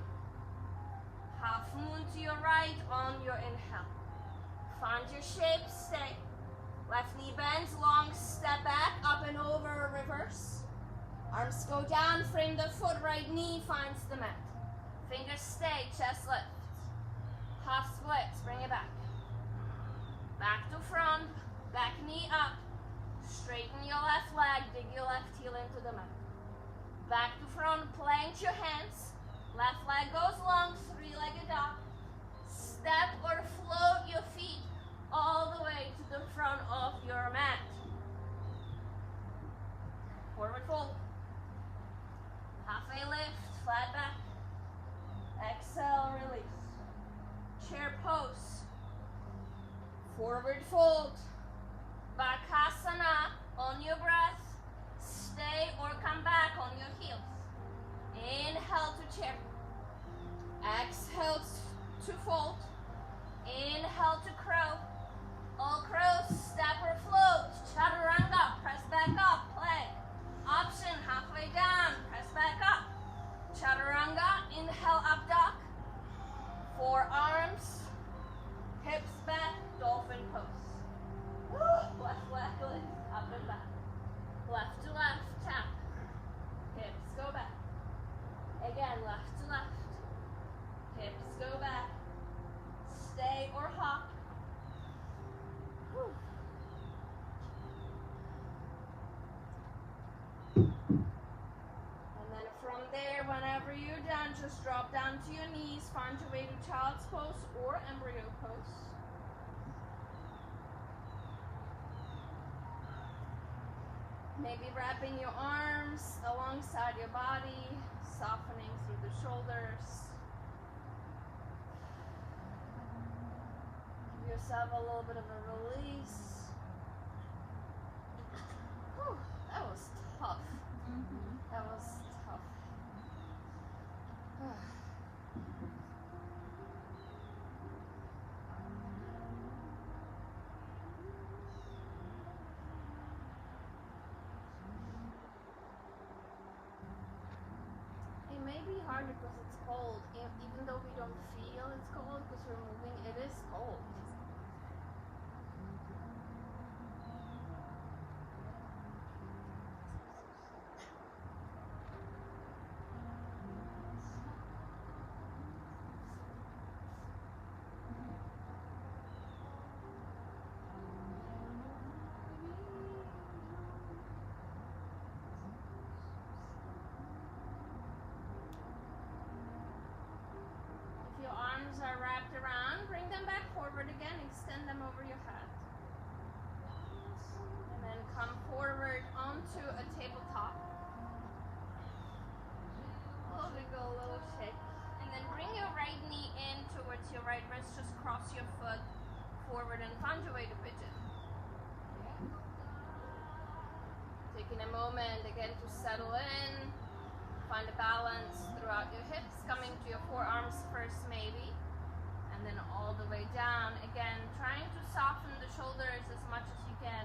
Half moon to your right on your inhale. Find your shape, stay. Left knee bends, long step back, up and over, reverse. Arms go down, frame the foot, right knee finds the mat. Fingers stay, chest lift. Half splits, bring it back. Back to front, back knee up. Straighten your left leg, dig your left heel into the mat. Back to front, plank your hands. Left leg goes long, three-legged dog. Step or float your feet all the way to the front of your mat. Forward fold. Halfway lift, flat back. Exhale, release. Chair pose. Forward fold. Bakasana on your breath. Stay or come back on your heels. Inhale to chair. Exhale to fold. Inhale to crow. All crows, step or float. Chaturanga, press back up, plank. Option, halfway down, press back up. Chaturanga, inhale, up dog. Forearms, hips back, dolphin pose. Left leg lift, up and back. Left to left, tap. Hips go back. Again, left to left. Hips go back. Stay or hop. Whew. And then from there, whenever you're done, just drop down to your knees. Find your way to child's pose or embryo pose. Maybe wrapping your arms alongside your body, softening through the shoulders. Give yourself a little bit of a release. Whew, that was tough. That was tough. It may be hard because it's cold, even though we don't feel it's cold because we're moving, it is cold. your foot forward and find your way to pigeon. Taking a moment again to settle in, find a balance throughout your hips, coming to your forearms first maybe, and then all the way down. Again, trying to soften the shoulders as much as you can.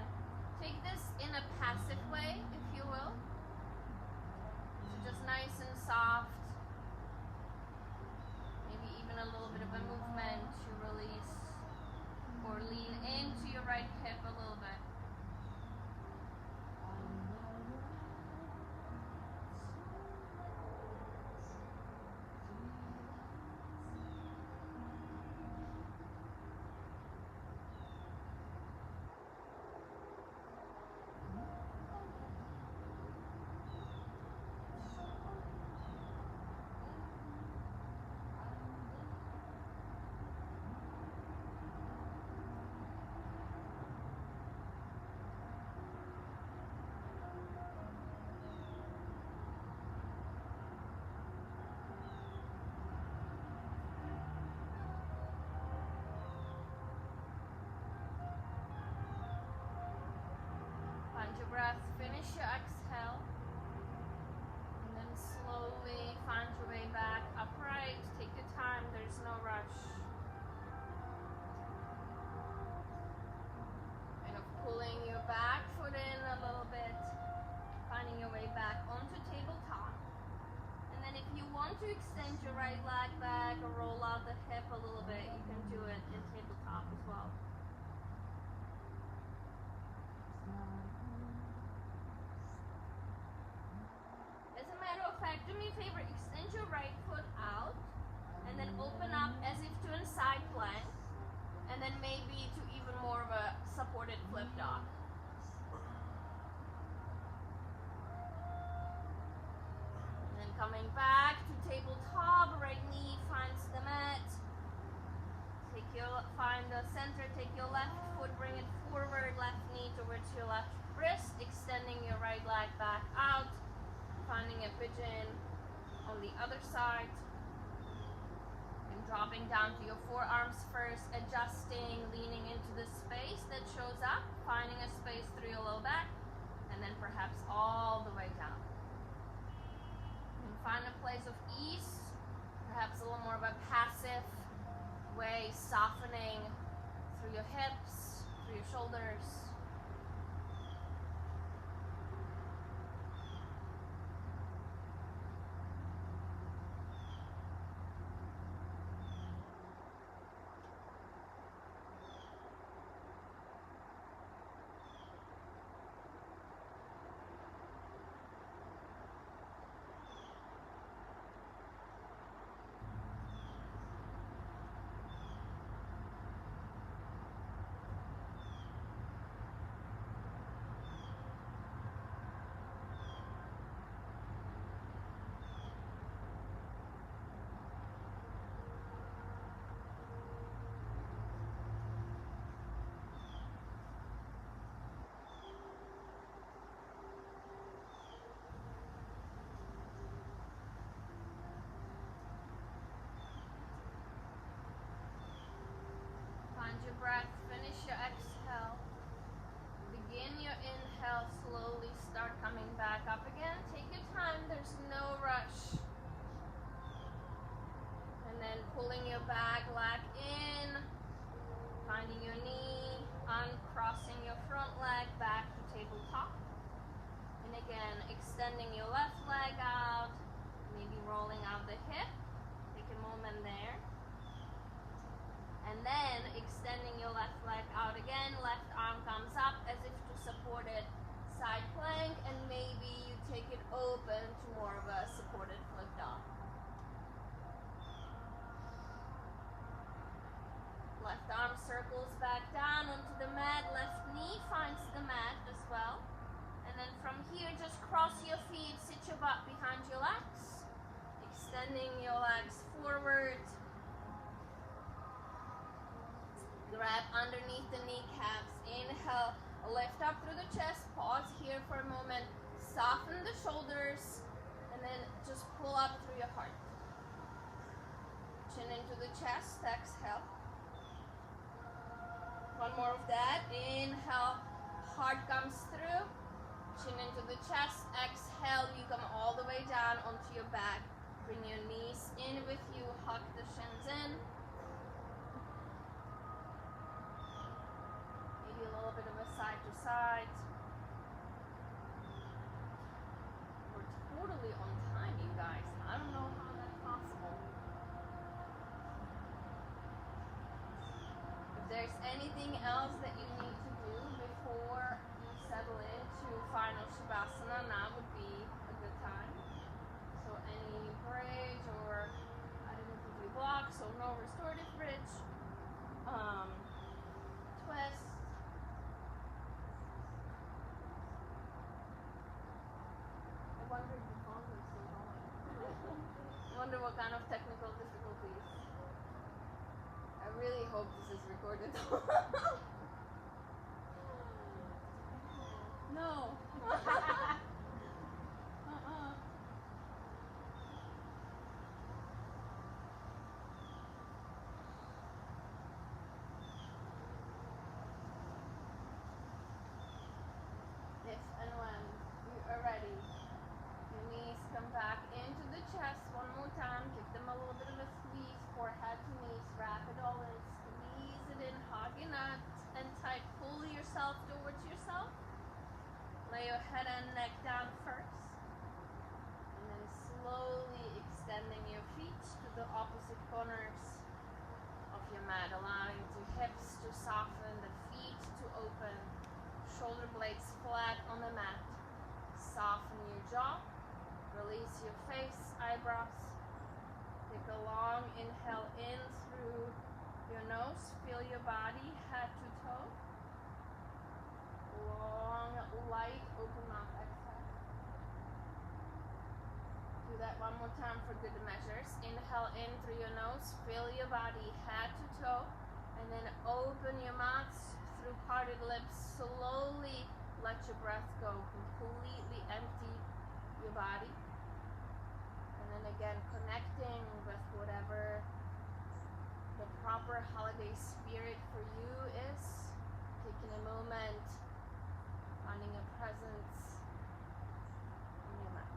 Take this in a passive way, if you will. So just nice and soft. Maybe even a little bit of a movement to release or lean into your right hip a little bit. Find your breath, finish your exhale, and then slowly find your way back upright. Take your time, there's no rush. Kind of pulling your back foot in a little bit, finding your way back onto tabletop. And then if you want to extend your right leg back or roll out the hip a little bit, you can do it in tabletop as well. As a matter of fact, do me a favor, extend your right foot out and then open up as if to a side plank, and then maybe to even more of a supported flip dog. And then coming back to tabletop, right knee finds the mat. Find the center, take your left foot, bring it forward, left knee towards your left wrist, extending your right leg back out. Finding a pigeon on the other side and dropping down to your forearms first, adjusting, leaning into the space that shows up, finding a space through your low back, and then perhaps all the way down. And find a place of ease, perhaps a little more of a passive way, softening through your hips, through your shoulders. Find your breath, finish your exhale. Begin your inhale, slowly start coming back up again. Take your time, there's no rush. And then pulling your back leg in, finding your knee, uncrossing your front leg back to tabletop. And again, extending your left leg out, maybe rolling out the hip. Take a moment there. And then extending your left leg out again, left arm comes up as if to support it, side plank, and maybe you take it open to more of a supported flip dog. Left arm circles back down onto the mat, left knee finds the mat as well. And then from here, just cross your feet, sit your butt behind your legs, extending your legs forward. Grab underneath the kneecaps. Inhale, lift up through the chest. Pause here for a moment. Soften the shoulders. And then just pull up through your heart. Chin into the chest. Exhale. One more of that. Inhale, heart comes through. Chin into the chest. Exhale, you come all the way down onto your back. Bring your knees in with you. Hug the shins in. Maybe a little bit of a side to side. We're totally on time, you guys. I don't know how that's possible. If there's anything else that you need to do before you settle into final Shavasana, now would be a good time. So any bridge, or I didn't give you blocks, so no restorative bridge. Twist. I wonder if the phone is still going. I wonder what kind of technical difficulties. I really hope this is recorded. No. If and when you are ready, your knees come back into the chest one more time. Give them a little bit of a squeeze, forehead to knees, wrap it all in, squeeze it in, hug it out and tight. Pull yourself towards yourself. Lay your head and neck down first. And then slowly extending your feet to the opposite corners of your mat, allowing the hips to soften, the feet to open, shoulder blades flat on the mat. Soften your jaw, release your face, eyebrows. Take a long inhale in through your nose. Feel your body head to toe. Long, light, open mouth exhale. Do that one more time for good measures. Inhale in through your nose. Feel your body head to toe. And then open your mouth through parted lips. Slowly let your breath go. Completely empty your body. And then again, connecting with whatever the proper holiday spirit for you is. Taking a moment, finding a presence in your mat.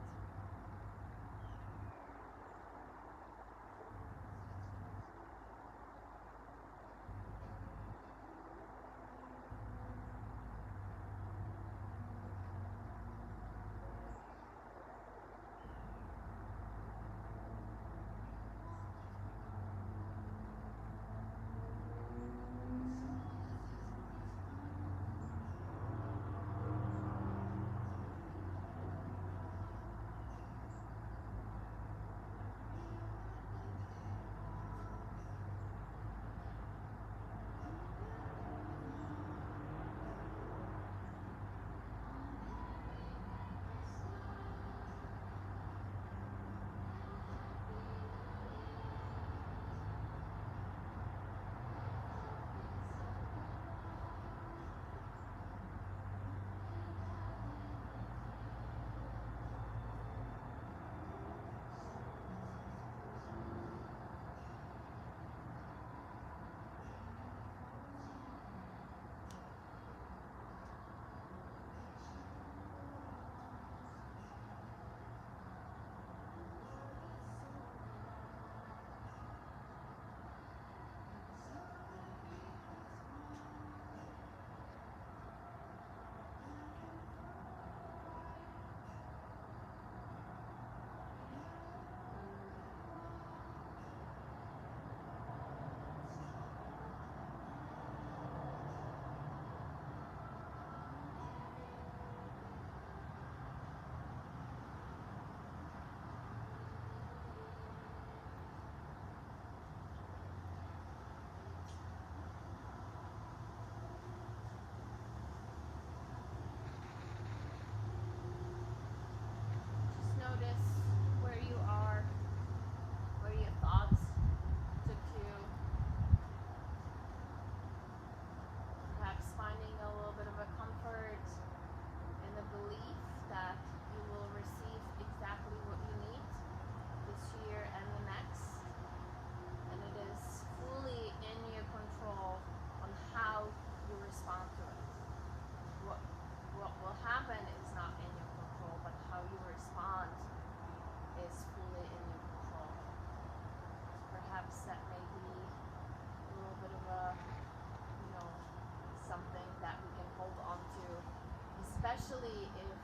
especially if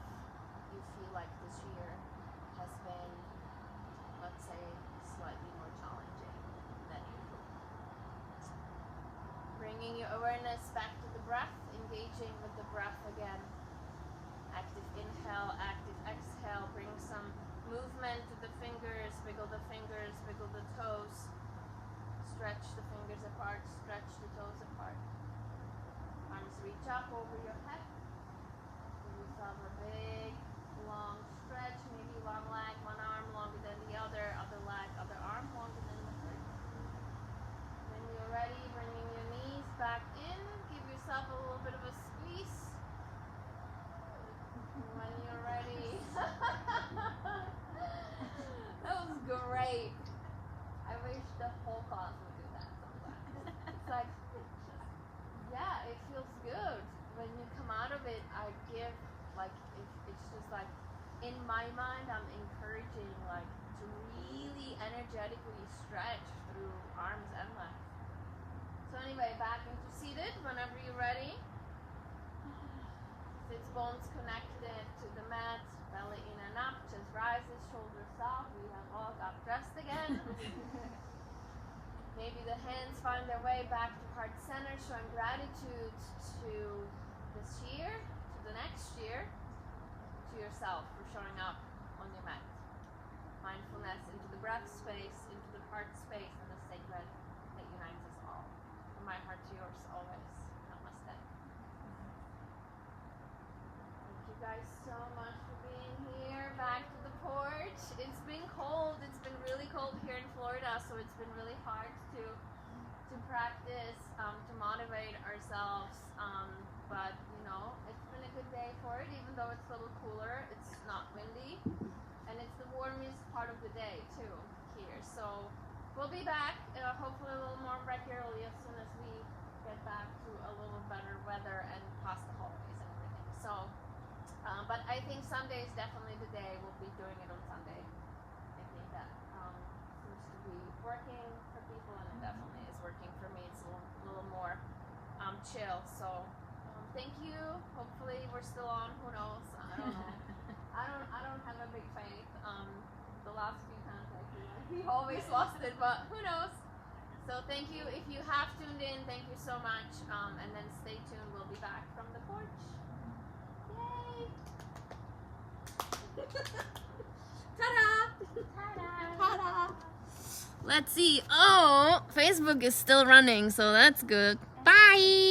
you feel like this year has been, let's say, slightly more challenging than usual. Bringing your awareness back to the breath, engaging with the breath again. Active inhale, active exhale. Bring some movement to the fingers, wiggle the toes. Stretch the fingers apart, stretch the toes apart. Arms reach up over your head. Give yourself a big, long stretch. Maybe one leg, one arm longer than the other leg, other arm longer than the first. When you're ready, bringing your knees back in. Give yourself a little bit of a squeeze. When you're ready. That was great. I wish the whole class would do that sometimes. It's like, yeah, it feels good. When you come out of it, I give, like, it's just like, in my mind, I'm encouraging, like, to really energetically stretch through arms and legs. So anyway, back into seated whenever you're ready. Sits bones connected to the mat, belly in and up, chest rises, shoulders soft. We have all got dressed again. Maybe the hands find their way back to heart center, showing gratitude to this year, to the next year, to yourself for showing up on your mat. Mindfulness into the breath space, into the heart space, and the sacred that unites us all. From my heart to yours always. Namaste. Thank you guys so much for being here. Back to the porch. It's been cold. It's been really cold here in Florida, so it's been really hard to practice, to motivate ourselves. But you know, it's been a good day for it, even though it's a little cooler. It's not windy, and it's the warmest part of the day too here. So we'll be back, hopefully a little more regularly as soon as we get back to a little better weather and past the holidays and everything. So, but I think Sunday is definitely the day. We'll be doing it on Sunday. I think that seems to be working for people, and it definitely is working for me. It's a little more chill. So thank you. Hopefully we're still on. Who knows? I don't know. I don't have a big faith. The last few times I feel like we always lost it, but who knows? So thank you. If you have tuned in, thank you so much. And then stay tuned. We'll be back from the porch. Yay! Ta-da! Ta-da! Ta-da! Let's see. Oh, Facebook is still running, so that's good. Bye!